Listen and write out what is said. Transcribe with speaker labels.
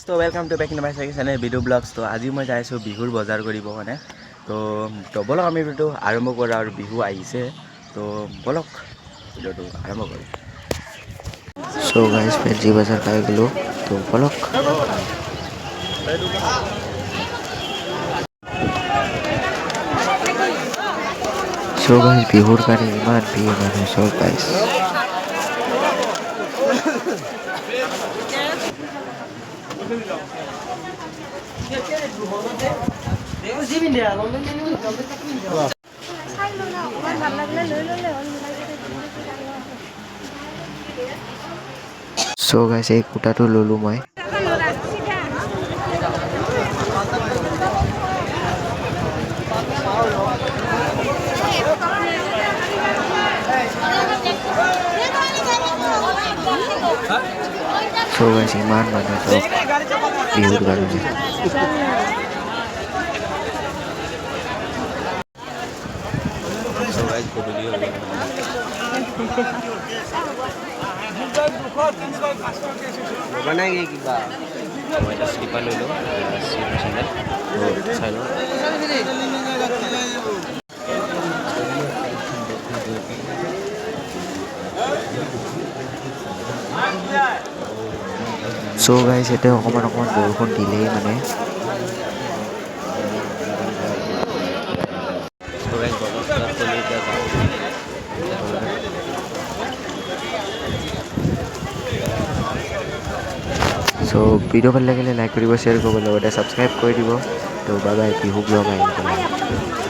Speaker 1: তো welcome to back in my channel ভিডিঅ' blogs. তো আজি মই যাই আছোঁ বিহুৰ বজাৰ কৰিব মানে। তো বলক আমি ভিডিঅ'টো আৰম্ভ কৰোঁ আৰু বিহু আহিছে। তো বলক ভিডিঅ'টো আৰম্ভ কৰোঁ।
Speaker 2: सो गाइस फैंसी बाजार खाए गलो तो बोलक सो गाइस बिहुर गाड़ी इमान भी माने सो गाइस सो गाइस एक कुटाটো ললো মই सो गाइस इमान माने सो बिहुर गाड़ी
Speaker 1: তো গাইজ গধূলি হৈ গ'ল
Speaker 3: বনাই কিবা
Speaker 1: মই এটা শ্লিপাৰ লৈ লওঁ শ্লিপাৰ চেণ্ডেল তো চাই লওঁ।
Speaker 2: सो गाइस এটা অকমান বৰষুণ দিলেই মানে
Speaker 1: তো গাইজ বজাৰ চজাৰ কৰি এতিয়া যাওঁ।
Speaker 2: सो ভিডিও ভাল লাগিলে লাইক কৰিব শ্বেয়াৰ কৰিব লগতে সাবস্ক্ৰাইব কৰি দিব তো বাই বাই বিহু ব্লগ আহিব।